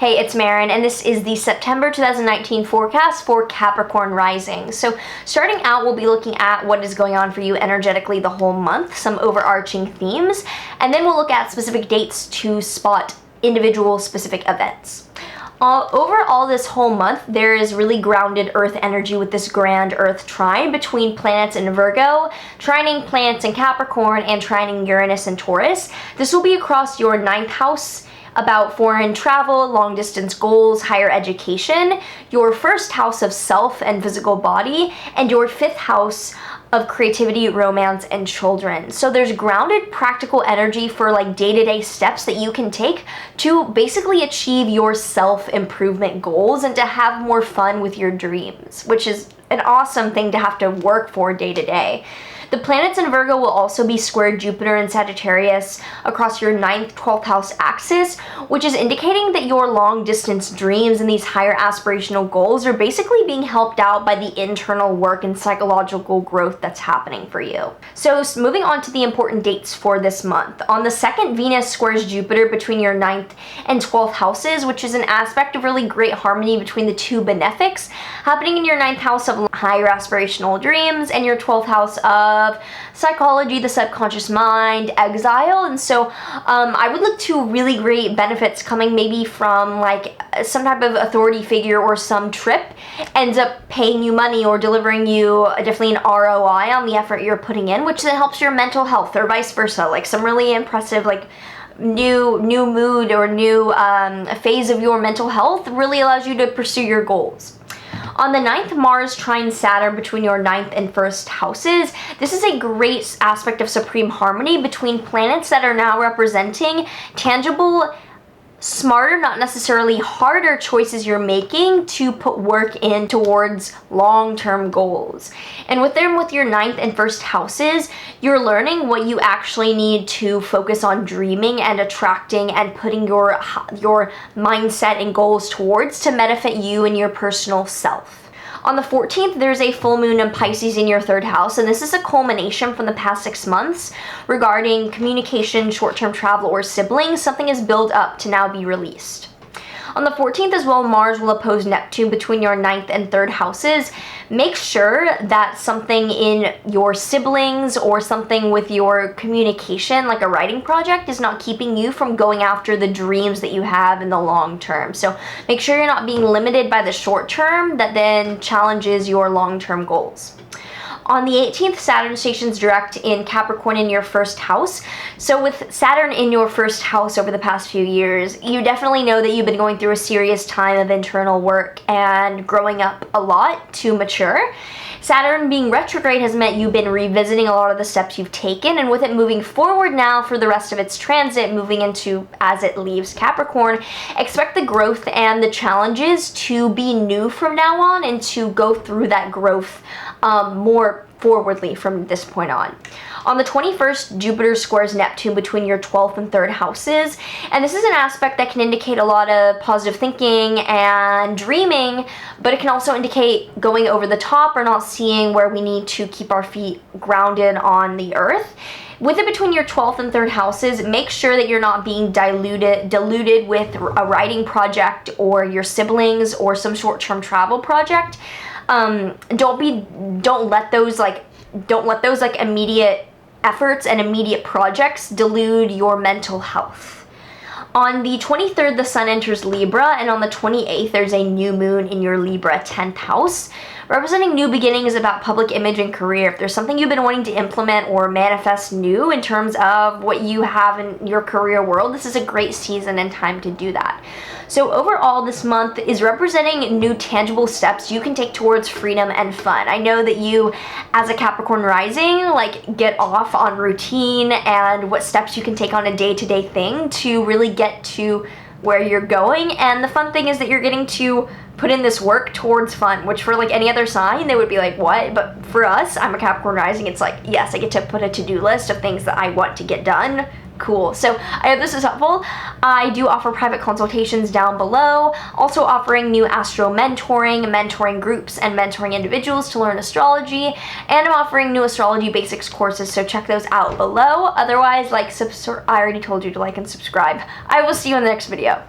Hey, it's Marin, and this is the September 2019 forecast for Capricorn Rising. So starting out, we'll be looking at what is going on for you energetically the whole month, some overarching themes, and then we'll look at specific dates to spot individual specific events. Overall, this whole month, there is really grounded Earth energy with this grand Earth trine between planets in Virgo, trining planets in Capricorn, and trining Uranus and Taurus. This will be across your 9th house, about foreign travel, long distance goals, higher education, your 1st house of self and physical body, and your 5th house of creativity, romance, and children. So there's grounded practical energy for like day-to-day steps that you can take to basically achieve your self-improvement goals and to have more fun with your dreams, which is an awesome thing to have to work for day to day. The planets in Virgo will also be squared Jupiter and Sagittarius across your 9th, 12th house axis, which is indicating that your long distance dreams and these higher aspirational goals are basically being helped out by the internal work and psychological growth that's happening for you. So moving on to the important dates for this month. On the 2nd, Venus squares Jupiter between your 9th and 12th houses, which is an aspect of really great harmony between the two benefics, happening in your 9th house of higher aspirational dreams and your 12th house of psychology, the subconscious mind, exile. And so I would look to really great benefits coming maybe from like some type of authority figure or some trip ends up paying you money or delivering you definitely an ROI on the effort you're putting in, which then helps your mental health, or vice versa. Like some really impressive like new mood or new phase of your mental health really allows you to pursue your goals. On the 9th, Mars trines Saturn between your 9th and 1st houses. This is a great aspect of supreme harmony between planets that are now representing tangible, smarter, not necessarily harder choices you're making to put work in towards long-term goals. And with your 9th and 1st houses, you're learning what you actually need to focus on dreaming and attracting and putting your mindset and goals towards to benefit you and your personal self. On the 14th, there's a full moon in Pisces in your 3rd house, and this is a culmination from the past 6 months regarding communication, short-term travel, or siblings. Something is built up to now be released. On the 14th as well, Mars will oppose Neptune between your 9th and 3rd houses. Make sure that something in your siblings or something with your communication, like a writing project, is not keeping you from going after the dreams that you have in the long term. So make sure you're not being limited by the short term that then challenges your long-term goals. On the 18th, Saturn stations direct in Capricorn in your 1st house. So with Saturn in your 1st house over the past few years, you definitely know that you've been going through a serious time of internal work and growing up a lot to mature. Saturn being retrograde has meant you've been revisiting a lot of the steps you've taken, and with it moving forward now for the rest of its transit, moving into as it leaves Capricorn, expect the growth and the challenges to be new from now on and to go through that growth more forwardly from this point on. On the 21st, Jupiter squares Neptune between your 12th and 3rd houses, and this is an aspect that can indicate a lot of positive thinking and dreaming, but it can also indicate going over the top or not seeing where we need to keep our feet grounded on the earth. With it between your 12th and 3rd houses, make sure that you're not being diluted with a writing project or your siblings or some short-term travel project. Don't let those immediate efforts and immediate projects delude your mental health. On the 23rd, the sun enters Libra, and on the 28th, there's a new moon in your Libra 10th house, representing new beginnings about public image and career. If there's something you've been wanting to implement or manifest new in terms of what you have in your career world, this is a great season and time to do that. So overall, this month is representing new tangible steps you can take towards freedom and fun. I know that you, as a Capricorn rising, like get off on routine and what steps you can take on a day-to-day thing to really get to where you're going. And the fun thing is that you're getting to put in this work towards fun, which for like any other sign, they would be like, what? But for us, I'm a Capricorn rising, it's like, yes, I get to put a to-do list of things that I want to get done. Cool. So I hope this is helpful. I do offer private consultations down below, also offering new astro-mentoring, mentoring groups, and mentoring individuals to learn astrology, and I'm offering new astrology basics courses, so check those out below. Otherwise, I already told you to like and subscribe. I will see you in the next video.